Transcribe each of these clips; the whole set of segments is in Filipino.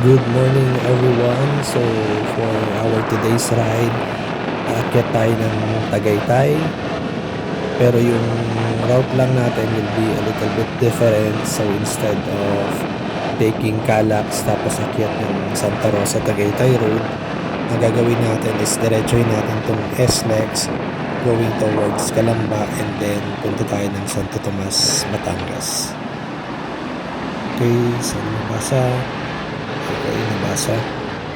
Good morning everyone. So for our today's ride, aakyat tayo ng Tagaytay. Pero yung route lang natin will be a little bit different. So instead of taking Calax tapos akyat ng Santa Rosa Tagaytay Road, ang gagawin natin is diretsuhin natin tong SLEX going towards Calamba and then punta tayo ng Santo Tomas, Batangas. Okay, so nabasa. Okay, nabasa.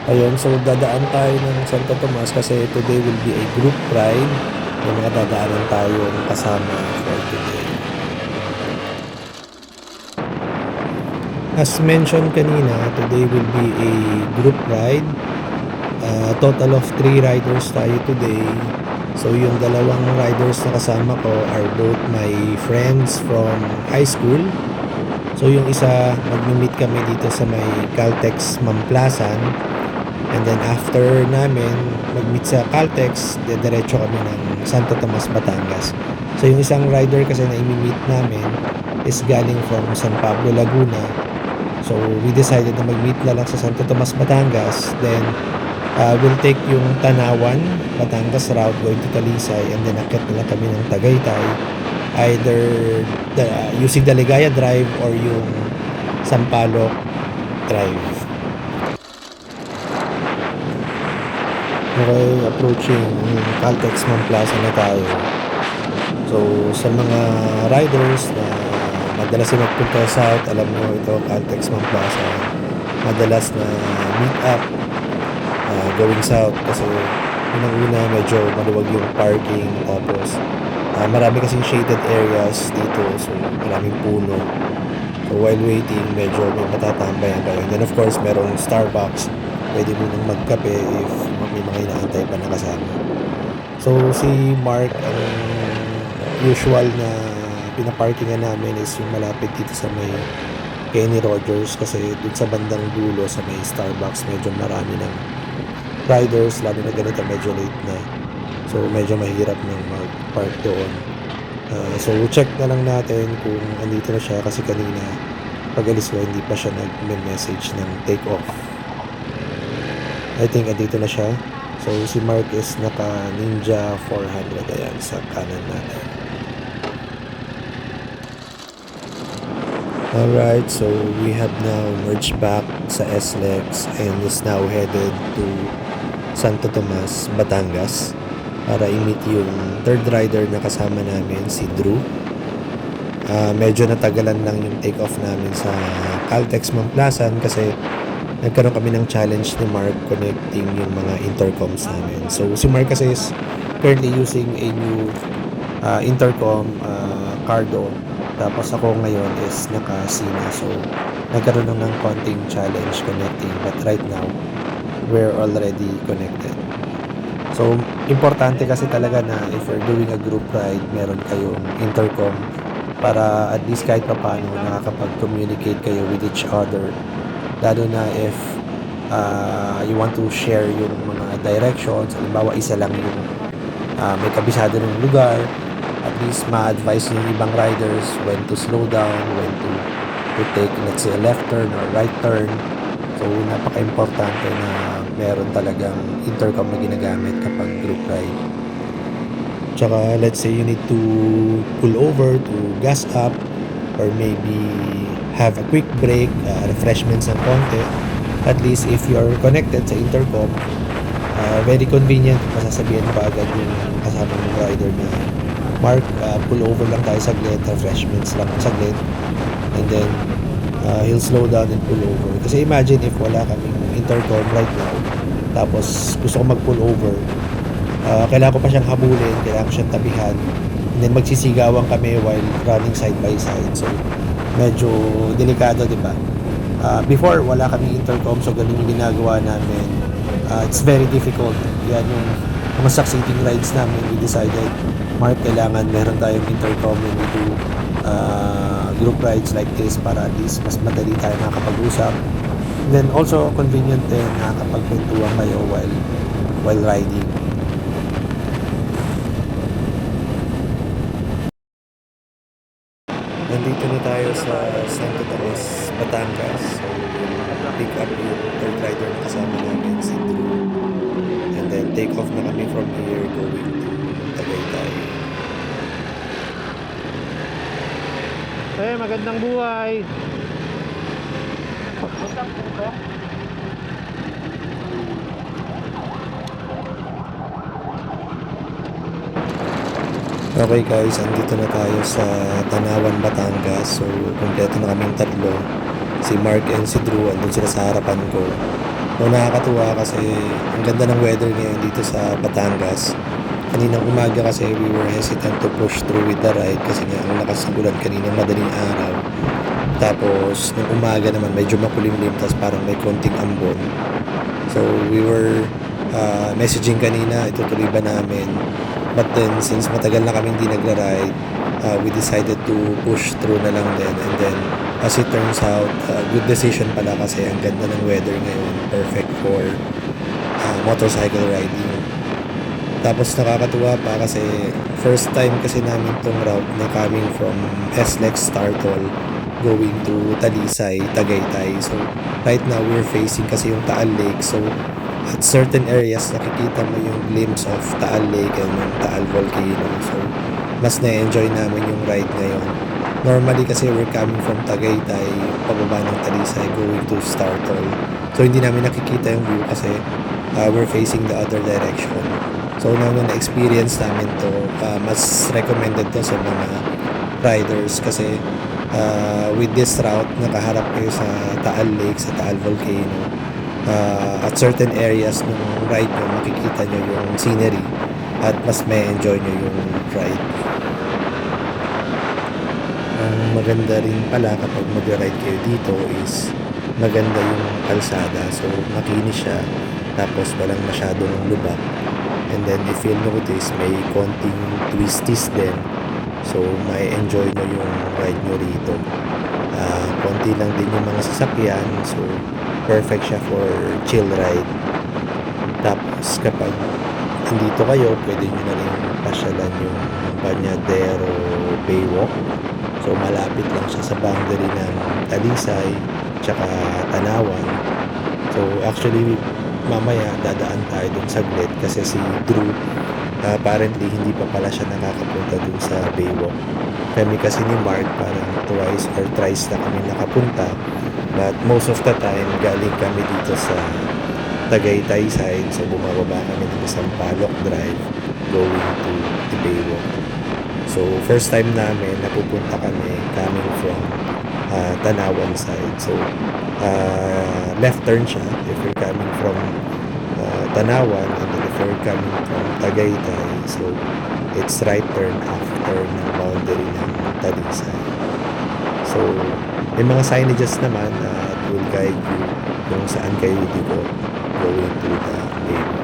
Ayun, so dadaan tayo ng Santo Tomas kasi today will be a group ride. May mga dadaanan tayong kasama for today. As mentioned kanina, today will be a group ride. Total of 3 riders tayo today. So yung dalawang riders na kasama ko are both my friends from high school. So yung isa, magmi-meet kami dito sa may Caltex Mamplasan. And then after namin mag-meet sa Caltex, diretso kami ng Santo Tomas, Batangas. So yung isang rider kasi na imi-meet namin is galing from San Pablo, Laguna. So we decided na mag-meet na lang sa Santo Tomas, Batangas. Then we'll take yung Tanawan, Batangas route going to Talisay. And then akyat na lang kami ng Tagaytay. Either using the Ligaya Drive or yung Sampaloc Drive. Okay, approaching Caltex Mamplasan na tayo. So sa mga riders na madalas na magpunta south, alam nyo ito, Caltex Mamplasan, madalas na meet up going south kasi unang-una medyo maluwag yung parking, tapos marami kasing shaded areas dito, so maraming puno. So while waiting, medyo may matatambayan kayo. And then of course, merong Starbucks. Pwede mo nang magkape if may mga inaantay pa na kasama. So si Mark, ang usual na pinaparkingan namin is yung malapit dito sa may Kenny Rogers kasi dun sa bandang dulo sa may Starbucks medyo marami ng riders, lalo na ganito medyo late na. So medyo mahirap nang mag-park doon. So check na lang natin kung andito na siya kasi kanina pag alis ko hindi pa siya nag-message ng take off. I think andito na siya. So si Mark is naka Ninja 400 ayan sa kanan natin. Alright, so we have now merged back sa SLEX and is now headed to Santo Tomas, Batangas para i-meet yung third rider na kasama namin, si Drew. Medyo natagalan lang yung take-off namin sa Caltex Mamplasan kasi nagkaroon kami ng challenge ni Mark connecting yung mga intercoms namin. So si Mark kasi is currently using a new intercom, Cardo. Tapos ako ngayon is naka-Sina. So nagkaroon lang ng konting challenge connecting, but right now we're already connected. So, importante kasi talaga na if you're doing a group ride, meron kayong intercom para at least kahit pa paano nakakapag-communicate kayo with each other. Lalo na if you want to share yung mga directions, halimbawa isa lang yung may kabisado ng lugar, at least ma-advise yung ibang riders when to slow down, when to take, let's say, a left turn or right turn. So, napaka-importante na meron talagang intercom na ginagamit kapag group ride. Tsaka, let's say you need to pull over to gas up or maybe have a quick break, refreshments ng konti. At least if you're connected sa intercom, very convenient, masasabihan pa agad yung kasama ng rider na Mark, pull over lang tayo saglit, refreshments lang saglit, and then he'll slow down and pull over. Kasi imagine if wala kaming intercom right now, tapos gusto ko mag-pull over, kailangan ko pa siyang habulin, kailangan ko siyang tabihan, and then magsisigawan kami while running side by side. So medyo delikado, di ba? Before wala kaming intercom, so ganun yung ginagawa namin. It's very difficult. Yan yung mga succeeding rides namin. We decided, Mark, kailangan meron tayong intercom when we do group rides like this para at least mas madali tayo nakakapag-usap. And then also convenient din nakakapagkwentuhan kayo while riding. Nandito na tayo sa Santo Tomas, Batangas. So, pick up yung take off na kami from here going to Tagaytay. Magandang buhay. Okay guys, andito na tayo sa Tanawan, Batangas. So, kumpleto na kaming tatlo. Si Mark and si Drew, andun sila sa harapan ko. So, nakakatuwa kasi ang ganda ng weather ngayon dito sa Batangas. Kaninang umaga kasi we were hesitant to push through with the ride kasi nga ang lakas ng ulan kaninang madaling araw. Tapos, nung umaga naman medyo makulimlim tapos parang may konting ambon. So, we were messaging kanina, itutuloy ba namin? But then, since matagal na kaming hindi nagra-ride, we decided to push through na lang din. And then, as it turns out, good decision pala kasi ang ganda ng weather ngayon. Perfect for motorcycle riding. Tapos nakakatuwa pa kasi first time kasi namin tong route na coming from SLEX Startol going to Talisay, Tagaytay. So, right now, we're facing kasi yung Taal Lake. So, at certain areas, nakikita mo yung glimpse of Taal Lake and yung Taal Volcano. So, mas na-enjoy namin yung ride ngayon. Normally kasi we're coming from Tagaytay, pababa ng Talisay, going to Startol. So, hindi namin nakikita yung view kasi we're facing the other direction. So, nung na-experience namin to, mas recommended to sa mga riders kasi with this route, nakaharap kayo sa Taal Lake, sa Taal Volcano. At certain areas ng ride nyo, makikita nyo yung scenery at mas may enjoy nyo yung ride. Ang maganda rin pala kapag mag-ride kayo dito is maganda yung kalsada. So, makinis siya tapos walang masyadong lubak. And then if you'll notice, may konting twisties din. So, may enjoy nyo yung ride nyo rito. Konti lang din yung mga sasakyan. So, perfect siya for chill ride. Tapos kapag andito kayo, pwede nyo na rin pasyalan yung Bañadero Baywalk. So malapit lang siya sa boundary ng Talisay tsaka Tanawan. So actually mamaya dadaan tayo dun saglit kasi si Drew apparently hindi pa pala siya nakakapunta dun sa Baywalk. Kami kasi ni Mark parang twice or thrice na kami nakapunta. But most of the time, galing kami dito sa Tagaytay side. So, bumababa kami ng Sampaloc Drive going to the Baywalk. So, first time namin, napupunta kami coming from Tanawan side. So, left turn siya if you're coming from Tanawan and then if you're coming from Tagaytay. So, it's right turn after ng boundary ng Talisay. So, may mga signages naman at will guide you kung saan kayo dito going to the Baywalk.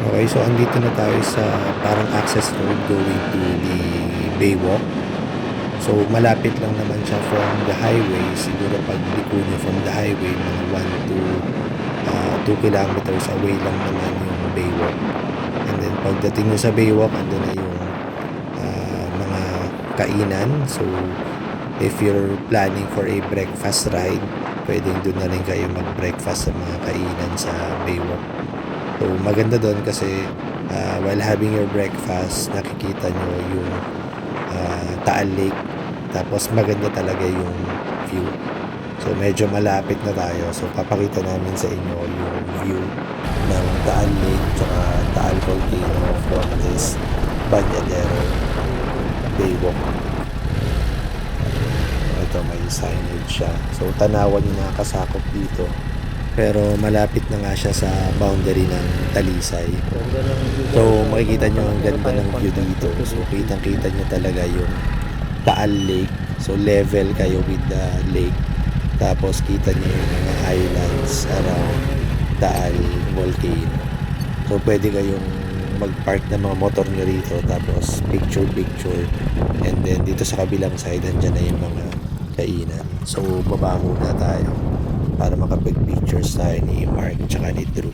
Okay, so andito na tayo sa parang access road going to the Baywalk. So, malapit lang naman siya from the highway. Siguro pag liko nyo from the highway, mga 1 to 2 kilometers away lang naman yung Baywalk. And then, pagdating nyo sa Baywalk, ando na yung mga kainan. So, if you're planning for a breakfast ride, pwedeng doon na rin kayo mag-breakfast sa mga kainan sa Baywalk. So, maganda doon kasi while having your breakfast, nakikita nyo yung Taal Lake. Tapos maganda talaga yung view. So medyo malapit na tayo. So papakita namin sa inyo yung view ng Taal Lake tsaka Taal Volcano from this Bañadero Baywalk. Ito may signage siya. So Tanawan yung nakasakop dito. Pero malapit na nga siya sa boundary ng Talisay. So makikita nyo ang ganda ng view dito. So kitang-kita nyo talaga yung Taal Lake. So level kayo with the lake. Tapos kita nyo yung mga islands around Taal Volcano. So pwede kayong mag-park ng mga motor nyo rito. Tapos picture. And then dito sa kabilang side, andyan na yung mga kainan. So baba muna tayo para makapag-pictures tayo ni Mark tsaka ni Drew.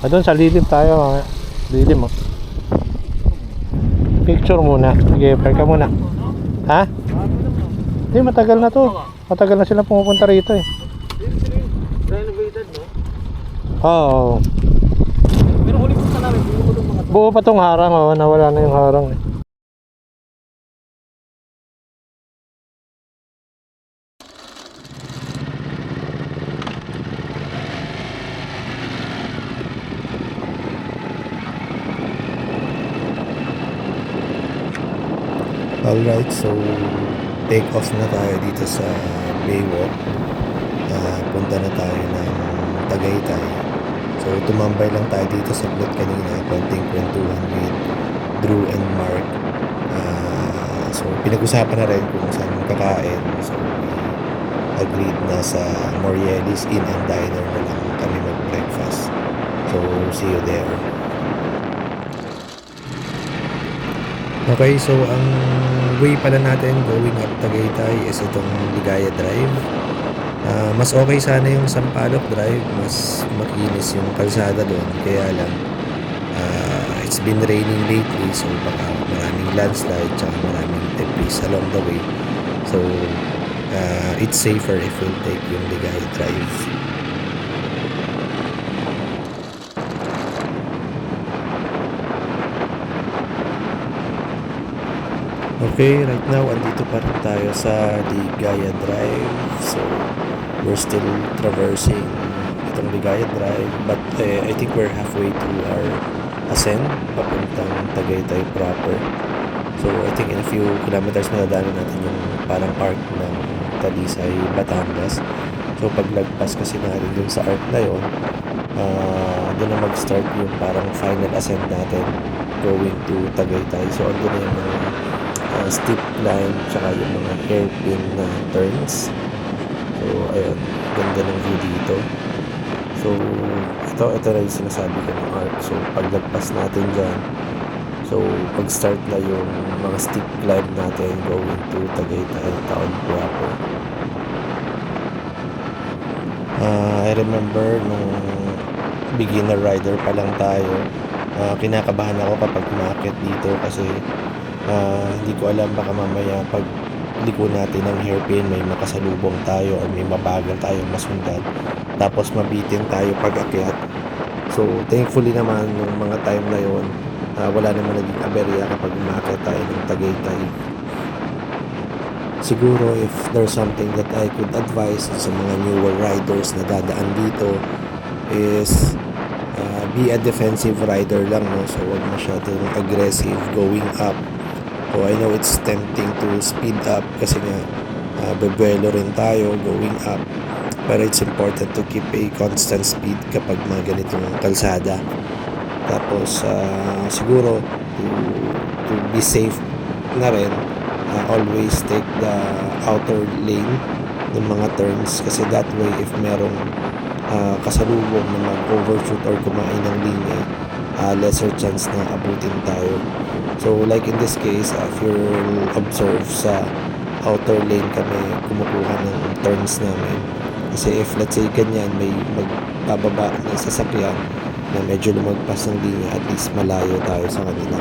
Doon sa lilim tayo. Lilim oh. Picture muna. Sige, park ka muna. Ha? Hindi, matagal na to. Matagal na sila pumupunta rito eh. Renovated, no? Oo. Pero huli po sa namin, buo ko mga Buo pa tong harang oh. Nawala na yung harang eh. Alright, so take off na tayo dito sa Baywalk. Punta na tayo ng Tagaytay. So tumambay lang tayo dito sa plot kanina, konting kwentuhan with Drew and Mark. So pinag-usapan na rin kung saan kakain. So we agreed na sa Morielis Inn and Diner na lang kami mag-breakfast. So see you there. Okay, so ang way pala natin going up Tagaytay is itong Ligaya Drive. Mas okay sana yung Sampaloc Drive, mas makinis yung kalsada doon. Kaya lang, it's been raining lately, so baka maraming landslide tsaka maraming debris along the way. So, it's safer if we'll take yung Ligaya Drive. Okay, right now, andito pa rin tayo sa Ligaya Drive. So, we're still traversing itong Ligaya Drive. But I think we're halfway to our ascent, papuntang Tagaytay proper. So, I think in a few kilometers madadaanan natin yung parang arc ng Talisay, Batangas. So, paglagpas kasi natin dun sa arc na yun, doon na mag-start yung parang final ascent natin going to Tagaytay. So, andun na yung mga steep climb tsaka yung mga hairpin na turns. So ayun, ganda ng view dito. So ito na yung sinasabi ko ng arc. So paglagpas natin dyan, so pag start na yung mga steep climb natin going to Tagaytay town proper. I remember nung beginner rider pa lang tayo, kinakabahan ako kapag umakyat dito kasi hindi ko alam, baka mamaya pag liko natin ng hairpin may makasalubong tayo or may mabagal tayong masundan tapos mabitin tayo pag akyat. So thankfully naman nung mga time na yon, wala naman naging aberya kapag umakyat tayo ng Tagaytay. Siguro if there's something that I could advise sa mga newer riders na dadaan dito is be a defensive rider lang, no? So wag masyadong aggressive going up. So I know it's tempting to speed up kasi nga bebuelo rin tayo going up, pero it's important to keep a constant speed kapag mga ganitong kalsada. Tapos siguro to be safe na rin, always take the outer lane ng mga turns kasi that way if merong kasalubong na mag-overshoot or kumain ng linya, lesser chance na abutin tayo. So like in this case, if you'll observe sa outer lane kami kumukuha ng turns namin. Kasi if let's say ganyan may magbababa na sasakyan na medyo lumagpas ng linya, at least malayo tayo sa kanila.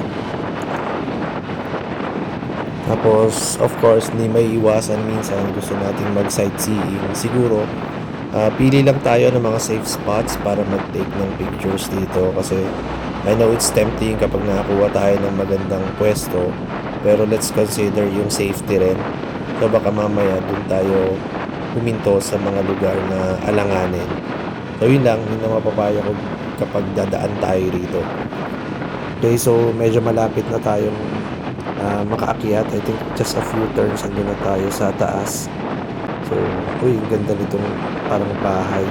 Tapos of course hindi may iwasan, minsan gusto nating mag sightseeing. Siguro pili lang tayo ng mga safe spots para mag-take ng pictures dito kasi I know it's tempting kapag nakakuha tayo ng magandang pwesto, pero let's consider yung safety rin. So baka mamaya dun tayo huminto sa mga lugar na alanganin. So yun lang, yun ang mapapayo ko kapag dadaan tayo rito. Okay, so medyo malapit na tayong makaakyat. I think just a few turns andun na tayo sa taas. So, uy, ang ganda nitong parang bahay.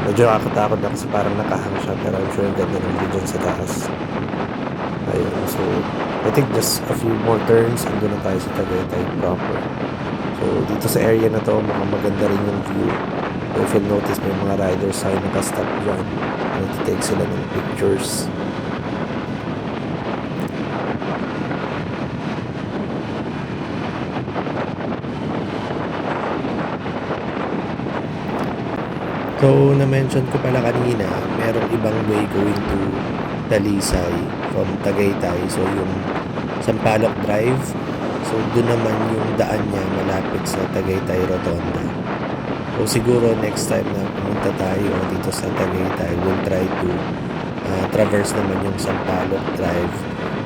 Medyo nakakatakot na kasi parang nakahang siya, pero I'm sure ang ganda ng view dyan sa taas. Ayun, so I think just a few more turns andun na tayo sa Tagaytay proper. So dito sa area na to mukhang maganda rin yung view. If you'll notice, may mga riders tayo nakastop dyan, nagtitake sila ng pictures. So, na-mention ko pala kanina, merong ibang way going to Talisay from Tagaytay. So, yung Sampaloc Drive. So, doon naman yung daan niya malapit sa Tagaytay Rotonda. So, siguro next time na pumunta tayo dito sa Tagaytay, we'll try to traverse naman yung Sampaloc Drive.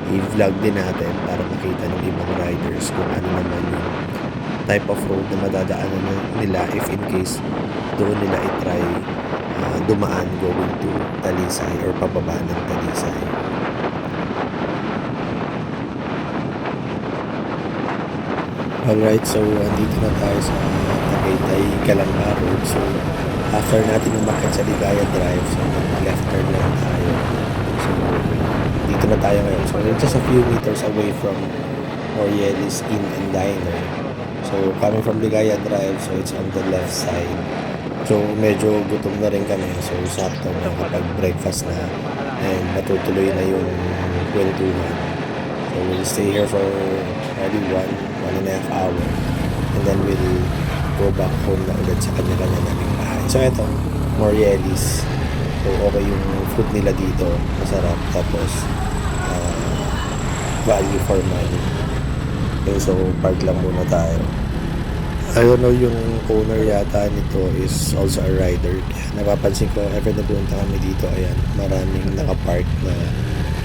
I-vlog din natin para makita ng ibang riders kung ano naman yung type of road na madadaanan nila if in case doon nila i-try dumaan going to Talisay or pababa ng Talisay. Alright, so andito na tayo sa Tagaytay Calamba Road. So after natin umakyat sa Ligaya Drive, so left turn lang tayo. So dito na tayo ngayon. So we're just a few meters away from Morielis Inn and Diner. So coming from Ligaya Drive, so it's on the left side. So medyo gutom na rin kami. So sakto nakapag-breakfast na and matutuloy na yung kwentuhan. So we'll stay here for probably one and a half hour and then we'll go back home na ulit sa kanya-kanya naming bahay. So eto, Morielis. So okay yung food nila dito. Masarap. Tapos value for money. Okay, so park lang muna tayo. I don't know, yung owner yata nito is also a rider. Kaya napapansin ko, ever na punta kami dito, ayan, maraming nakapark na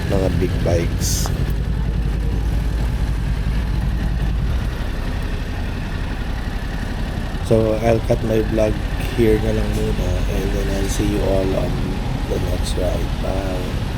mga big bikes. So, I'll cut my vlog here na lang muna and then I'll see you all on the next ride. Bye!